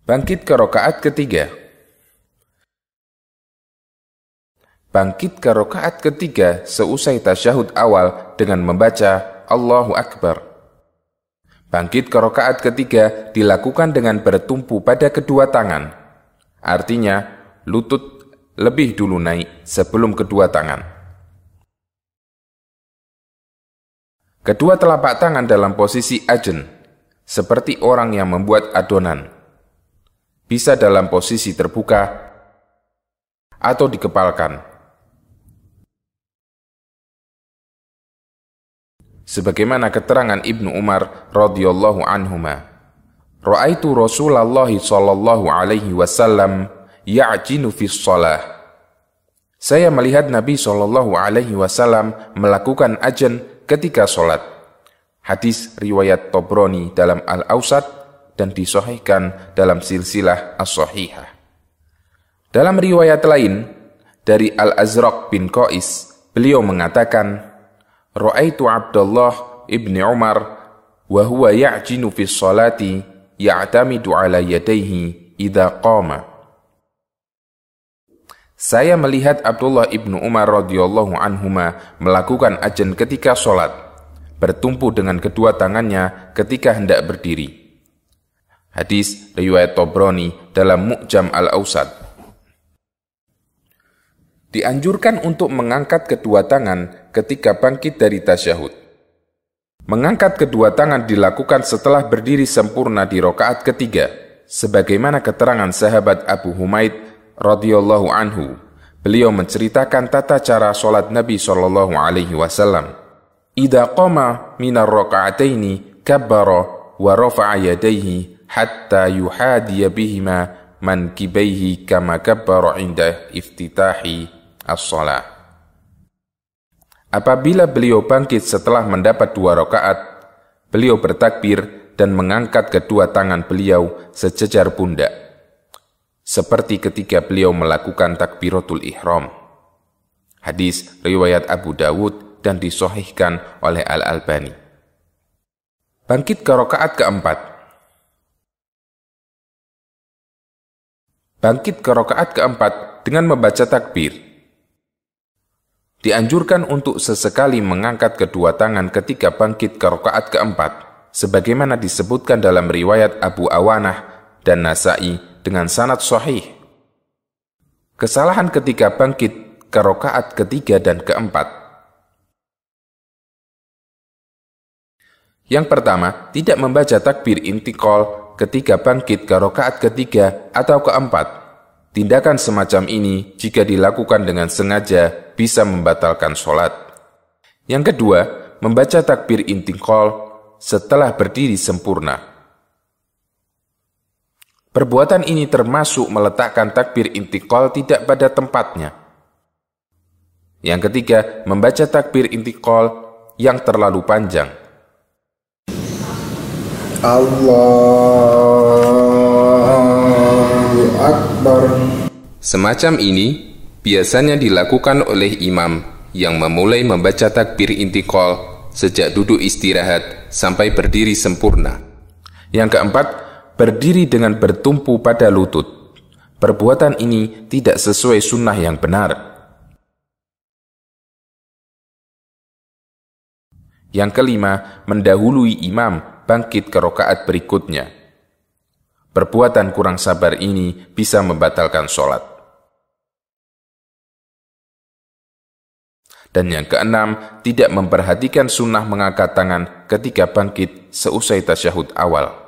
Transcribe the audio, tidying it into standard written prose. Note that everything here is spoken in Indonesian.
Bangkit ke rakaat ketiga. Bangkit ke rakaat ketiga seusai tasyahud awal dengan membaca Allahu Akbar. Bangkit ke rakaat ketiga dilakukan dengan bertumpu pada kedua tangan. Artinya, lutut lebih dulu naik sebelum kedua tangan. Kedua telapak tangan dalam posisi ajn, seperti orang yang membuat adonan. Bisa dalam posisi terbuka atau dikepalkan. Sebagaimana keterangan Ibnu Umar radhiyallahu anhuma, "Ra'aitu Rasulullah sallallahu alaihi wasallam ya'jinu fis shalah." Saya melihat Nabi sallallahu alaihi wasallam melakukan ajn ketika salat. Hadis riwayat Tabrani dalam Al-Awsat dan disahihkan dalam silsilah as-sahihah. Dalam riwayat lain dari Al-Azraq bin Qais, beliau mengatakan, "Ra'aitu Abdullah ibni Umar wa huwa ya'jinu fi sholati ya'tamidu ala yadayhi idza qama." Saya melihat Abdullah ibnu Umar radhiyallahu anhuma melakukan ajn ketika sholat, bertumpu dengan kedua tangannya ketika hendak berdiri. Hadis riwayat Tabrani dalam Mu'jam Al-Awsat. Dianjurkan untuk mengangkat kedua tangan ketika bangkit dari tasyahud. Mengangkat kedua tangan dilakukan setelah berdiri sempurna di rakaat ketiga, sebagaimana keterangan sahabat Abu Humaid radhiyallahu anhu. Beliau menceritakan tata cara salat Nabi sallallahu alaihi wasallam. Idza qama minar raka'ataini kabbara wa rafa'a yadayhi hatta yuhadiya bihima mankibaihi kama kabbara inda iftitahi as-shalah. Apabila beliau bangkit setelah mendapat 2 rakaat, beliau bertakbir dan mengangkat kedua tangan beliau sejajar pundak, seperti ketika beliau melakukan takbiratul ihram. Hadis riwayat Abu Dawud dan disahihkan oleh Al-Albani. Bangkit ke rakaat keempat. Bangkit ke rakaat keempat dengan membaca takbir. Dianjurkan untuk sesekali mengangkat kedua tangan ketika bangkit ke rakaat keempat, sebagaimana disebutkan dalam riwayat Abu Awanah dan Nasa'i dengan sanad sahih. Kesalahan ketika bangkit ke rakaat ketiga dan keempat. Yang pertama, tidak membaca takbir intiqal ketika bangkit ke rakaat ketiga atau keempat. Tindakan semacam ini jika dilakukan dengan sengaja bisa membatalkan sholat. Yang kedua, membaca takbir intiqal setelah berdiri sempurna. Perbuatan ini termasuk meletakkan takbir intiqal tidak pada tempatnya. Yang ketiga, membaca takbir intiqal yang terlalu panjang. Allahu Akbar. Semacam ini biasanya dilakukan oleh imam yang memulai membaca takbir intiqal sejak duduk istirahat sampai berdiri sempurna. Yang keempat, berdiri dengan bertumpu pada lutut. Perbuatan ini tidak sesuai sunnah yang benar. Yang kelima, mendahului imam bangkit ke rakaat berikutnya. Perbuatan kurang sabar ini bisa membatalkan sholat. Dan yang keenam, tidak memperhatikan sunnah mengangkat tangan ketika bangkit seusai tasyahud awal.